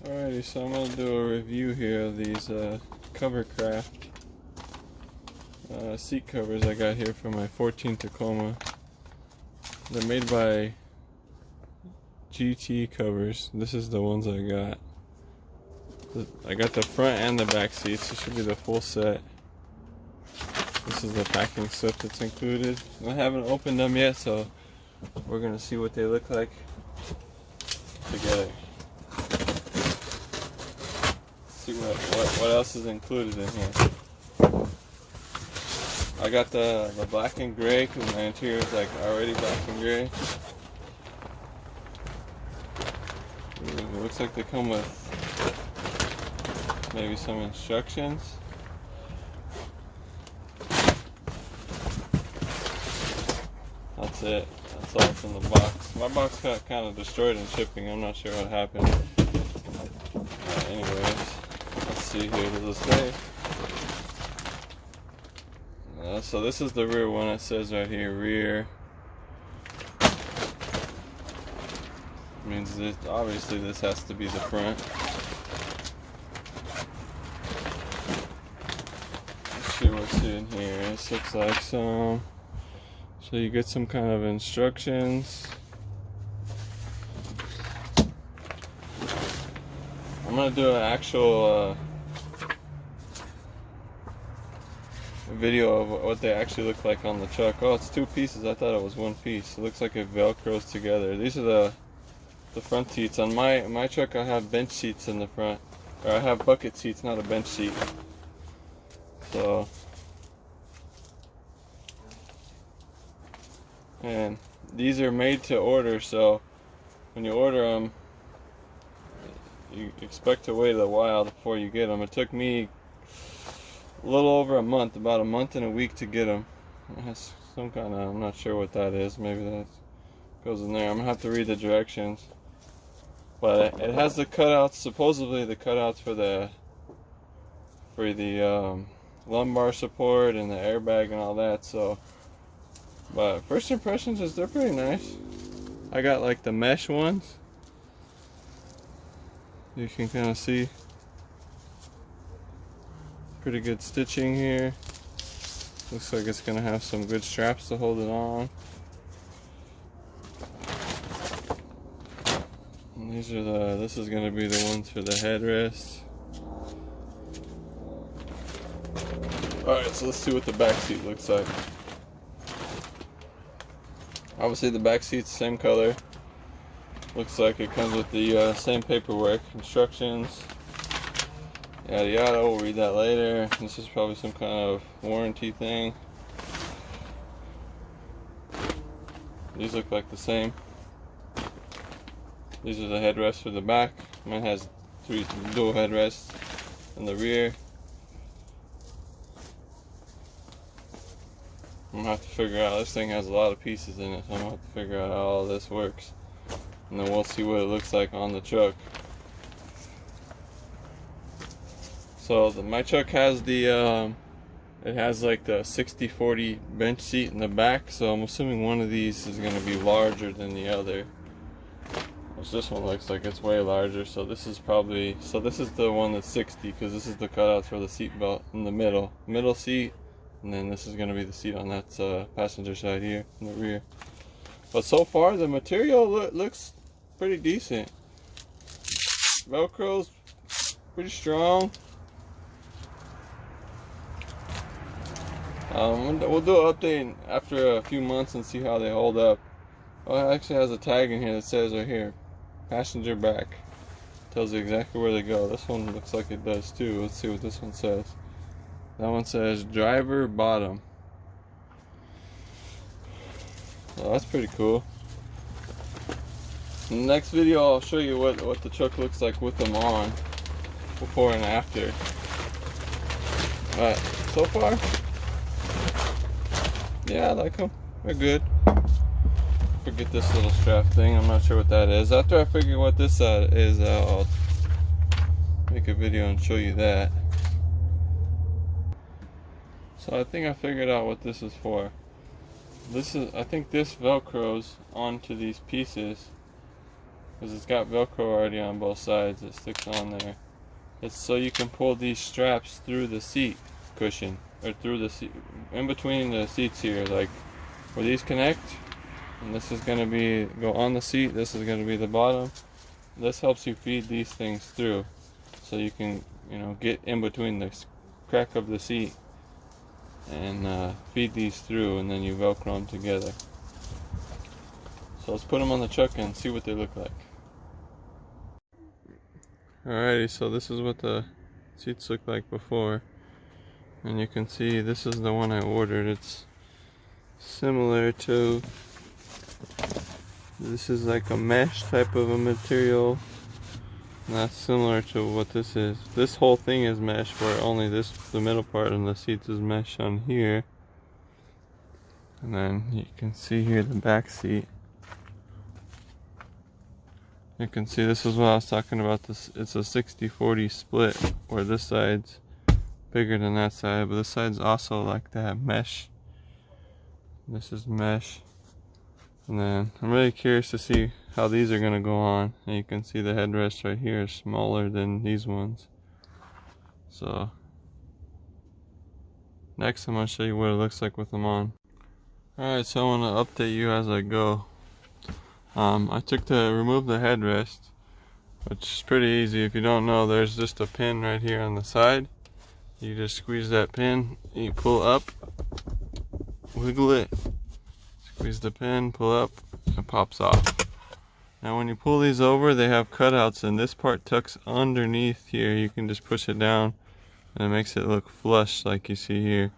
Alrighty, so I'm going to do a review here of these Covercraft seat covers I got here for my 14 Tacoma. They're made by GT Covers. This is the ones I got. I got the front and the back seats. This should be the full set. This is the packing slip that's included. I haven't opened them yet, so we're going to see what they look like together. See what else is included in here. I got the black and gray because my interior is like already black and gray. It looks like they come with maybe some instructions. That's it. That's all that's in the box. My box got kind of destroyed in shipping. I'm not sure what happened. Anyways, let's see here to this day. So this is the rear one. It says right here, rear. Means this, obviously this has to be the front. Let's see what's in here. This looks like some. So you get some kind of instructions. I'm gonna do an actual video of what they actually look like on the truck. Oh, it's two pieces. I thought it was one piece. It looks like it velcros together. These are the front seats. On my truck I have bench seats in the front. Or I have bucket seats, not a bench seat. So, and these are made to order, so when you order them you expect to wait a while before you get them. It took me a little over a month, about a month and a week to get them. It has some kind of, I'm not sure what that is, maybe that goes in there. I'm gonna have to read the directions. But it has the cutouts, supposedly the cutouts for the lumbar support and the airbag and all that. So, but first impressions is they're pretty nice. I got like the mesh ones. You can kind of see pretty good stitching here. Looks like it's gonna have some good straps to hold it on. And these are this is gonna be the ones for the headrest. Alright, so let's see what the back seat looks like. Obviously the back seat's the same color. Looks like it comes with the same paperwork, instructions, yada yada. We'll read that later. This is probably some kind of warranty thing. These look like the same. These are the headrests for the back. Mine has 3 dual headrests in the rear. I'm gonna have to figure out, this thing has a lot of pieces in it, so I'm gonna have to figure out how all this works. And then we'll see what it looks like on the truck. So my truck has the, it has like the 60/40 bench seat in the back, so I'm assuming one of these is going to be larger than the other. Which this one looks like it's way larger, so this is probably, so this is the one that's 60, because this is the cutouts for the seat belt in the middle seat, and then this is going to be the seat on that passenger side here in the rear. But so far the material looks pretty decent. Velcro's pretty strong. We'll do an update after a few months and see how they hold up. Oh, it actually has a tag in here that says right here, passenger back. Tells you exactly where they go. This one looks like it does too. Let's see what this one says. That one says driver bottom. Well, that's pretty cool. In the next video I'll show you what the truck looks like with them on, before and after. But so far, yeah, I like them. They're good. Forget this little strap thing. I'm not sure what that is. After I figure what this is, I'll make a video and show you that. So I think I figured out what this is for. This is, I think this velcros onto these pieces because it's got Velcro already on both sides. It sticks on there. It's so you can pull these straps through the seat cushion, or through the seat, in between the seats here, like where these connect. And this is going to be go on the seat. This is going to be the bottom. This helps you feed these things through, so you can, you know, get in between the crack of the seat and feed these through, and then you Velcro them together. So let's put them on the truck and see what they look like. Alrighty, so this is what the seats look like before, and you can see this is the one I ordered. It's similar to, this is like a mesh type of a material. And that's similar to what this is. This whole thing is mesh, where only this, the middle part of the seats is mesh on here. And then you can see here the back seat. You can see this is what I was talking about. This, it's a 60-40 split, where this side's bigger than that side, but this side's also like that mesh. This is mesh. And then I'm really curious to see how these are going to go on. And you can see the headrest right here is smaller than these ones. So next I'm going to show you what it looks like with them on. Alright, so I want to update you as I go. I took to remove the headrest, which is pretty easy. If you don't know, there's just a pin right here on the side. You just squeeze that pin, you pull up, wiggle it, squeeze the pin, pull up, it pops off. Now when you pull these over, they have cutouts, and this part tucks underneath here. You can just push it down and it makes it look flush like you see here.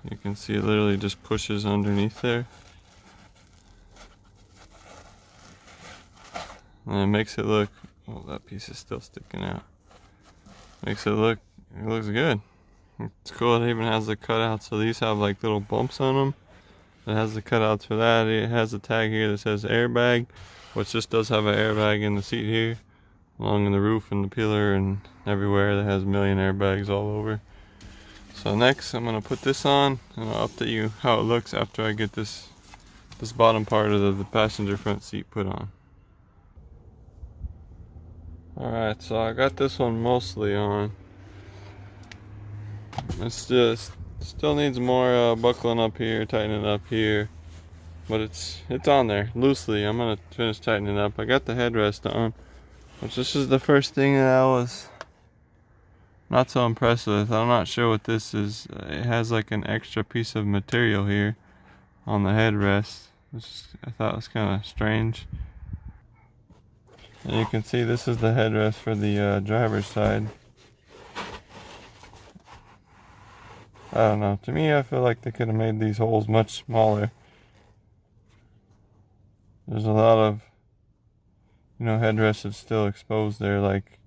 You can see it literally just pushes underneath there. And it makes it look, oh, that piece is still sticking out. Makes it look, it looks good. It's cool. It even has the cutouts. So these have like little bumps on them. It has the cutouts for that. It has a tag here that says airbag, which just does have an airbag in the seat here, along in the roof and the pillar and everywhere. That has a million airbags all over. So next I'm going to put this on, and I'll update you how it looks after I get this bottom part of the passenger front seat put on. Alright, so I got this one mostly on. It's just still needs more buckling up here, tightening up here, but it's on there loosely. I'm gonna finish tightening up. I got the headrest on, which this is the first thing that I was not so impressed with. I'm not sure what this is. It has like an extra piece of material here on the headrest, which I thought was kind of strange. And you can see this is the headrest for the driver's side. I don't know. To me, I feel like they could have made these holes much smaller. There's a lot of, you know, headrests that's still exposed there. Like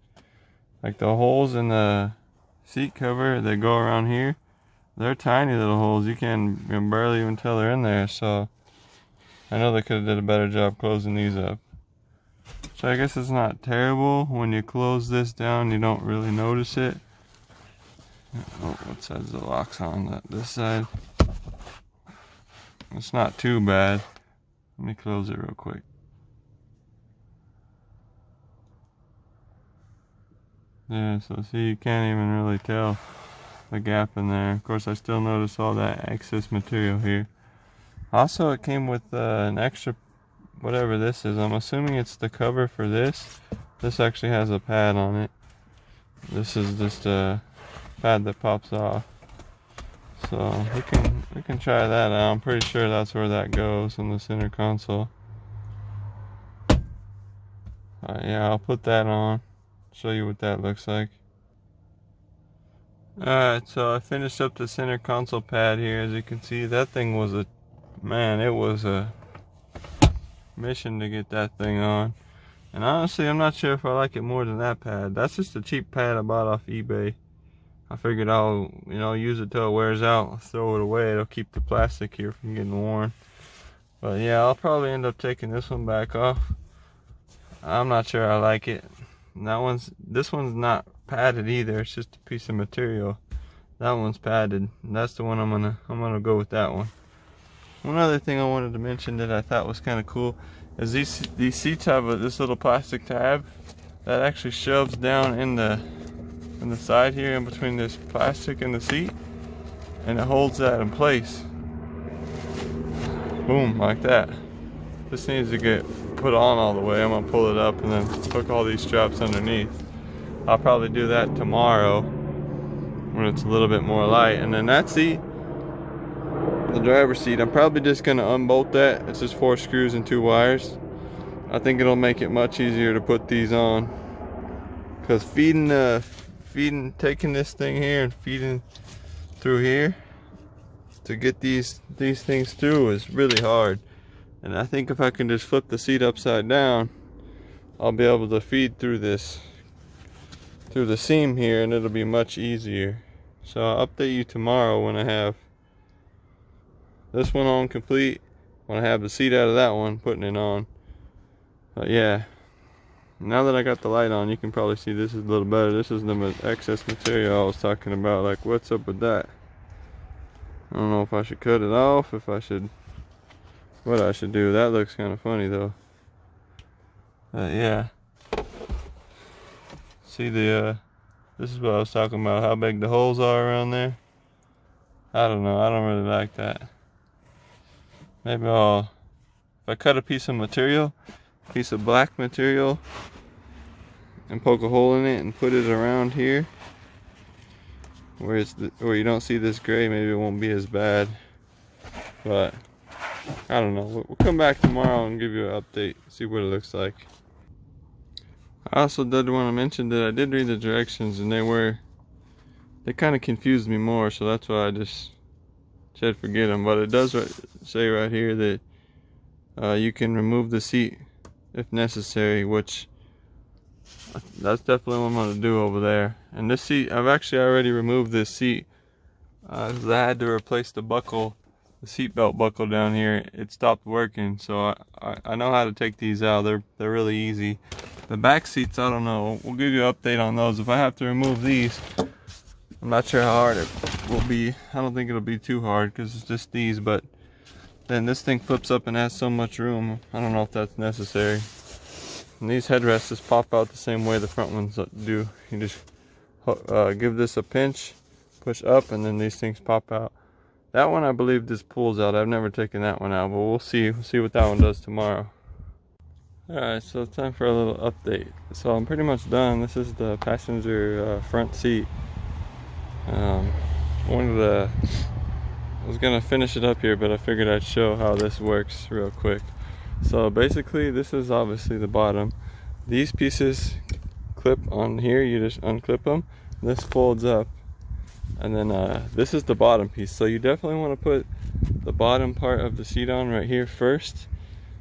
the holes in the seat cover that go around here, they're tiny little holes. You can barely even tell they're in there. So I know they could have did a better job closing these up. So I guess it's not terrible. When you close this down, you don't really notice it. Oh, what side's the locks on? This side. It's not too bad. Let me close it real quick. Yeah, so see, you can't even really tell the gap in there. Of course, I still notice all that excess material here. Also, it came with an extra, whatever this is. I'm assuming it's the cover for this. This actually has a pad on it. This is just a pad that pops off. So we can try that out. I'm pretty sure that's where that goes in the center console. Yeah, I'll put that on, show you what that looks like. Alright, so I finished up the center console pad here. As you can see, that thing was it was a mission to get that thing on. And honestly, I'm not sure if I like it more than that pad. That's just a cheap pad I bought off eBay. I figured I'll, use it till it wears out, throw it away. It'll keep the plastic here from getting worn. But yeah, I'll probably end up taking this one back off. I'm not sure I like it. This one's not padded either. It's just a piece of material. That one's padded. And that's the one I'm gonna go with that one. One other thing I wanted to mention that I thought was kind of cool is these seats have this little plastic tab that actually shoves down in the side here, in between this plastic and the seat, and it holds that in place. Boom, like that. This needs to get put on all the way. I'm gonna pull it up and then hook all these straps underneath. I'll probably do that tomorrow when it's a little bit more light. And then that seat, the driver's seat, I'm probably just gonna unbolt that. It's just 4 screws and 2 wires. I think it'll make it much easier to put these on, because taking this thing here and feeding through here to get these things through is really hard. And I think if I can just flip the seat upside down, I'll be able to feed through this, through the seam here, and it'll be much easier. So I'll update you tomorrow when I have this one on complete, when I have the seat out of that one, putting it on. But yeah, now that I got the light on, you can probably see this is a little better. This is the excess material I was talking about. Like, what's up with that? I don't know if I should cut it off, if I should, what I should do. That looks kind of funny though. Yeah. See the, this is what I was talking about, how big the holes are around there. I don't know, I don't really like that. Maybe if I cut a piece of material, piece of black material, and poke a hole in it and put it around here, where where you don't see this gray, maybe it won't be as bad. But I don't know. We'll come back tomorrow and give you an update, see what it looks like. I also did want to mention that I did read the directions, and they kind of confused me more, so that's why I just said forget them. But it does say right here that you can remove the seat if necessary, which that's definitely what I'm going to do over there. And this seat, I've actually already removed this seat because I had to replace the buckle, the seat belt buckle down here. It stopped working, so I know how to take these out. They're really easy. The back seats, I don't know. We'll give you an update on those. If I have to remove these, I'm not sure how hard it will be. I don't think it'll be too hard because it's just these, but then this thing flips up and has so much room. I don't know if that's necessary. And these headrests just pop out the same way the front ones do. You just give this a pinch, push up, and then these things pop out. That one I believe just pulls out. I've never taken that one out, but we'll see. We'll see what that one does tomorrow. Alright, so it's time for a little update. So I'm pretty much done. This is the passenger front seat. I was gonna finish it up here, but I figured I'd show how this works real quick. So basically, this is obviously the bottom. These pieces clip on here. You just unclip them. This folds up, and then this is the bottom piece. So you definitely want to put the bottom part of the seat on right here first.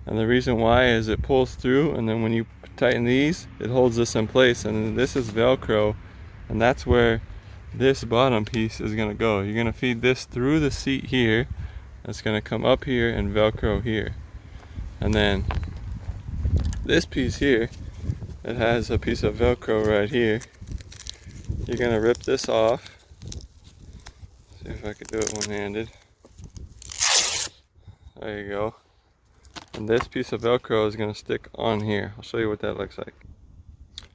And the reason why is it pulls through, and then when you tighten these, it holds this in place. And this is Velcro, and that's where this bottom piece is going to go. You're going to feed this through the seat here. It's going to come up here and Velcro here. And then this piece here, it has a piece of Velcro right here. You're going to rip this off. See if I can do it one-handed. There you go. And this piece of Velcro is going to stick on here. I'll show you what that looks like.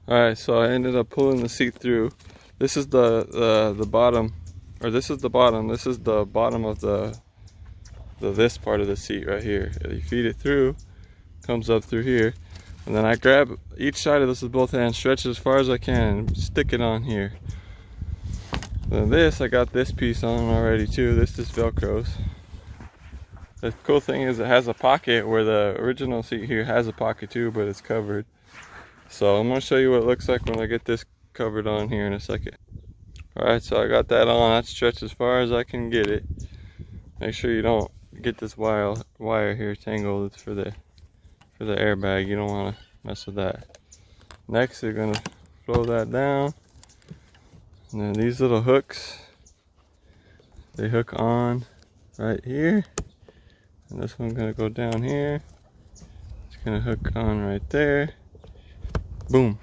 Alright, so I ended up pulling the seat through. This is the bottom, or this is the bottom. This is the bottom of this part of the seat right here. You feed it through, comes up through here, and then I grab each side of this with both hands, stretch it as far as I can, and stick it on here. Then this, I got this piece on already too. This is Velcros. The cool thing is it has a pocket, where the original seat here has a pocket too, but it's covered. So I'm going to show you what it looks like when I get this covered on here in a second. Alright, so I got that on. I stretched as far as I can get it. Make sure you don't get this wire here tangled. It's for the airbag. You don't want to mess with that. Next, you're going to flow that down. And then these little hooks, they hook on right here. And this one's going to go down here. It's going to hook on right there. Boom.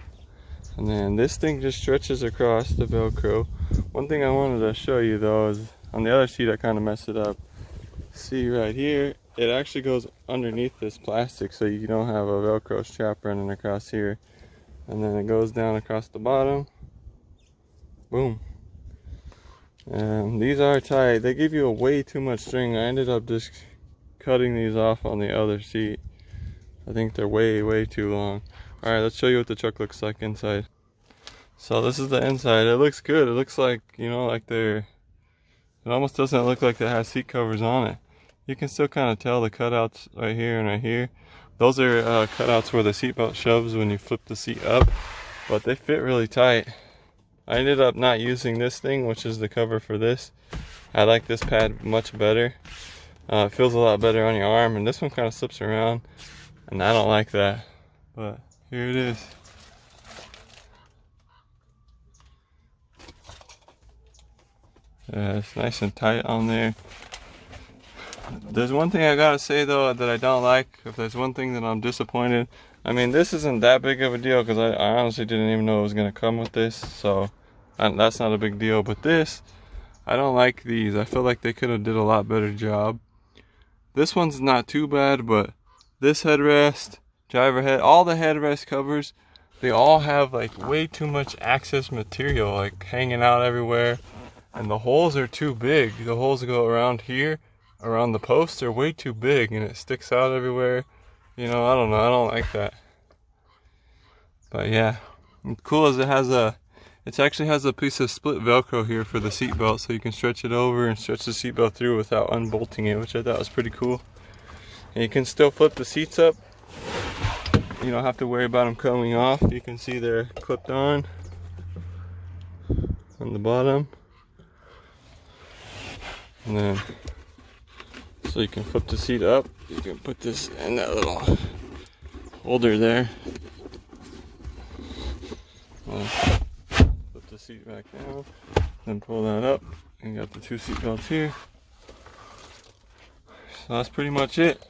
And then this thing just stretches across the Velcro. One thing I wanted to show you though is on the other seat I kind of messed it up. See right here, it actually goes underneath this plastic, so you don't have a Velcro strap running across here. And then it goes down across the bottom. Boom. And these are tight. They give you a way too much string. I ended up just cutting these off on the other seat. I think they're way too long. Alright, let's show you what the truck looks like inside. So this is the inside. It looks good. It looks like, you know, like it almost doesn't look like it has seat covers on it. You can still kind of tell the cutouts right here and right here. Those are cutouts where the seatbelt shoves when you flip the seat up, but they fit really tight. I ended up not using this thing, which is the cover for this. I like this pad much better. It feels a lot better on your arm, and this one kind of slips around, and I don't like that. But here it is. Yeah, it's nice and tight on there. There's one thing I gotta say though that I don't like. If there's one thing that I'm disappointed, I mean, this isn't that big of a deal because I honestly didn't even know it was gonna come with this, so that's not a big deal. But this, I don't like these. I feel like they could have did a lot better job. This one's not too bad, but this headrest, driver head, all the headrest covers, they all have like way too much access material like hanging out everywhere, and the holes are too big. The holes go around here. Around the posts are way too big, and it sticks out everywhere. You know, I don't know, I don't like that. But yeah, it's cool as it actually has a piece of split Velcro here for the seatbelt, so you can stretch it over and stretch the seatbelt through without unbolting it, which I thought was pretty cool. And you can still flip the seats up. You don't have to worry about them coming off. You can see they're clipped on the bottom. And then so you can flip the seat up. You can put this in that little holder there. Flip the seat back down, then pull that up, and you got the two seat belts here. So that's pretty much it.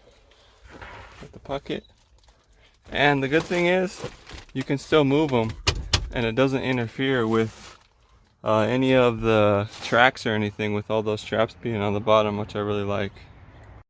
Got the pocket. And the good thing is, you can still move them, and it doesn't interfere with any of the tracks or anything with all those straps being on the bottom, which I really like.